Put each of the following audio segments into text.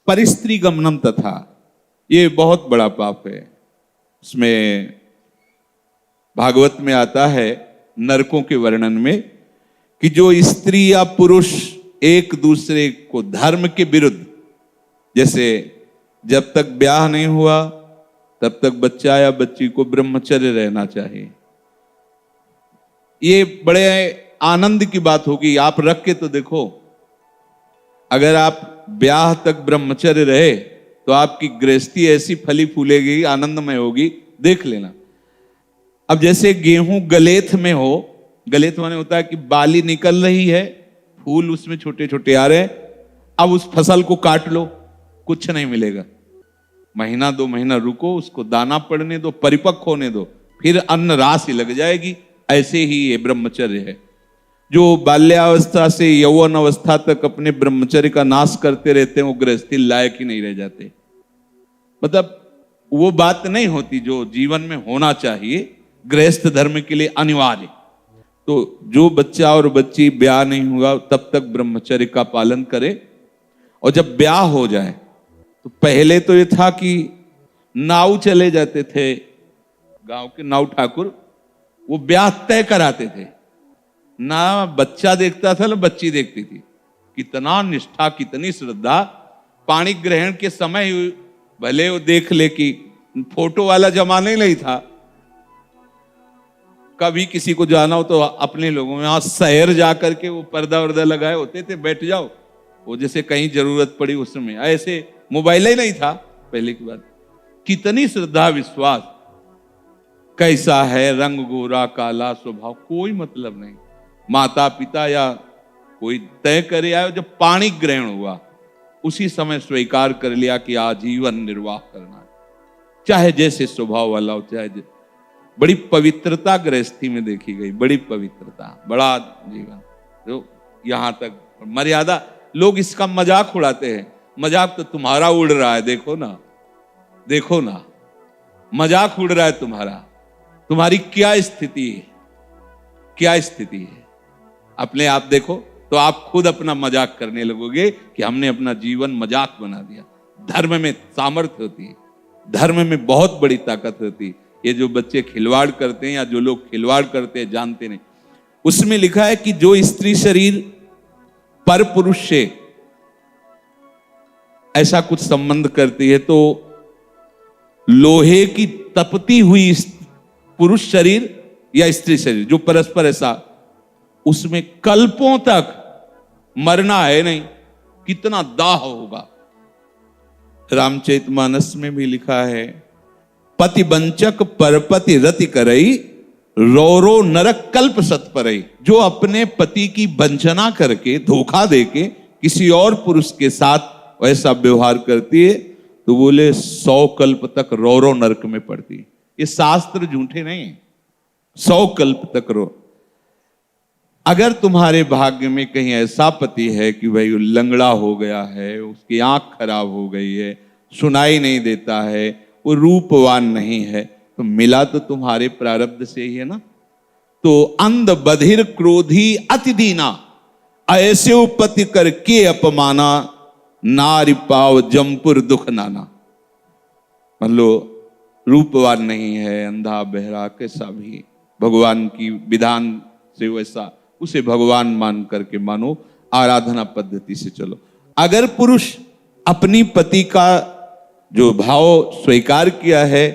परिस्त्री गमनम तथा, ये बहुत बड़ा पाप है। उसमें भागवत में आता है नरकों के वर्णन में कि जो स्त्री या पुरुष एक दूसरे को धर्म के विरुद्ध, जैसे जब तक ब्याह नहीं हुआ तब तक बच्चा या बच्ची को ब्रह्मचर्य रहना चाहिए। ये बड़े आनंद की बात होगी, आप रख के तो देखो। अगर आप ब्याह तक ब्रह्मचर्य रहे तो आपकी गृहस्थी ऐसी फली फूलेगी, आनंदमय होगी, देख लेना। अब जैसे गेहूं गलेथ में हो, गलेथ माने होता है कि बाली निकल रही है, फूल उसमें छोटे छोटे आ रहे हैं, अब उस फसल को काट लो, कुछ नहीं मिलेगा। महीना 2 महीना रुको, उसको दाना पड़ने दो, परिपक्व होने दो, फिर अन्न राशि लग जाएगी। ऐसे ही ये ब्रह्मचर्य है। जो बाल्यावस्था से यौवन अवस्था तक अपने ब्रह्मचर्य का नाश करते रहते हैं, वो गृहस्थी लायक ही नहीं रह जाते। मतलब वो बात नहीं होती जो जीवन में होना चाहिए, गृहस्थ धर्म के लिए अनिवार्य। तो जो बच्चा और बच्ची ब्याह नहीं हुआ तब तक ब्रह्मचर्य का पालन करे, और जब ब्याह हो जाए तो पहले तो ये था कि नाऊ चले जाते थे, गांव के नाऊ ठाकुर, वो ब्याह तय कराते थे। ना बच्चा देखता था ना बच्ची देखती थी। कितना निष्ठा, कितनी श्रद्धा। पाणी ग्रहण के समय भले वो देख ले कि फोटो वाला जमाना ही नहीं था, कभी किसी को जाना हो तो अपने लोगों में, शहर जाकर के वो पर्दा वर्दा लगाए होते थे, बैठ जाओ, वो जैसे कहीं जरूरत पड़ी उस समय। ऐसे मोबाइल ही नहीं था पहले की बात। कितनी श्रद्धा, विश्वास। कैसा है, रंग गोरा काला, स्वभाव, कोई मतलब नहीं। माता पिता या कोई तय करे आयो। जब पाणी ग्रहण हुआ उसी समय स्वीकार कर लिया कि आजीवन निर्वाह करना है, चाहे जैसे स्वभाव वाला हो, चाहे बड़ी पवित्रता गृहस्थी में देखी गई, बड़ी पवित्रता, बड़ा जीवन। जो यहां तक मर्यादा, लोग इसका मजाक उड़ाते हैं। मजाक तो तुम्हारा उड़ रहा है, देखो ना, देखो ना, मजाक उड़ रहा है तुम्हारा। तुम्हारी क्या स्थिति है, क्या स्थिति है, अपने आप देखो तो आप खुद अपना मजाक करने लगोगे कि हमने अपना जीवन मजाक बना दिया। धर्म में सामर्थ्य होती है, धर्म में बहुत बड़ी ताकत होती है। ये जो बच्चे खिलवाड़ करते हैं या जो लोग खिलवाड़ करते हैं जानते नहीं। उसमें लिखा है कि जो स्त्री शरीर पर पुरुष से ऐसा कुछ संबंध करती है तो लोहे की तपती हुई पुरुष शरीर या स्त्री शरीर जो परस्पर ऐसा, उसमें कल्पों तक मरना है नहीं। कितना दाह होगा। रामचरितमानस में भी लिखा है, पति वंचक परपति रति करई, रौरो नरक कल्प सत परई। जो अपने पति की वंचना करके, धोखा देके किसी और पुरुष के साथ वैसा व्यवहार करती है तो बोले 100 कल्प तक रौरो नरक में पड़ती है। ये शास्त्र झूठे नहीं है। 100 कल्प तक रो। अगर तुम्हारे भाग्य में कहीं ऐसा पति है कि भाई लंगड़ा हो गया है, उसकी आंख खराब हो गई है, सुनाई नहीं देता है, वो रूपवान नहीं है, तो मिला तो तुम्हारे प्रारब्ध से ही है ना। तो अंध बधिर क्रोधी अति दीना, ऐसे उपति करके अपमाना, नारी पाव जमपुर दुख नाना। मान लो रूपवान नहीं है, अंधा बहरा, कैसा भी भगवान की विधान से वैसा, उसे भगवान मान करके मानो, आराधना पद्धति से चलो। अगर पुरुष अपनी पति का जो भाव स्वीकार किया है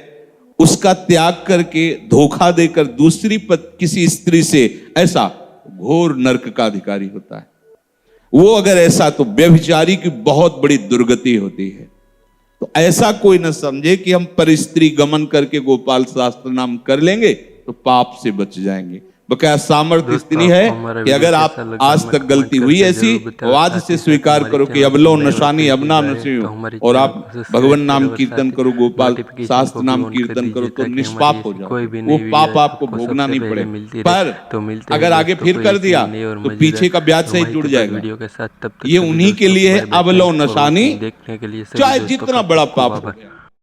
उसका त्याग करके धोखा देकर दूसरी किसी स्त्री से, ऐसा घोर नरक का अधिकारी होता है वो। अगर ऐसा तो व्यभिचारी की बहुत बड़ी दुर्गति होती है। तो ऐसा कोई न समझे कि हम परिस्त्री गमन करके गोपाल शास्त्र नाम कर लेंगे तो पाप से बच जाएंगे। बकाया सामर्थ्य इतनी है कि अगर आप आज तक गलती हुई ऐसी, आज से स्वीकार करो कि अब लो नशानी अब ना नशी, और आप भगवान नाम कीर्तन करो, गोपाल शास्त्र नाम कीर्तन करो तो निष्पाप हो जाओ। वो पाप आपको भोगना नहीं पड़े। पर अगर आगे फिर कर दिया तो पीछे का ब्याज सही जुड़ जाएगा। ये उन्हीं के लिए है, अब लो नशानी, चाहे जितना बड़ा पाप हो।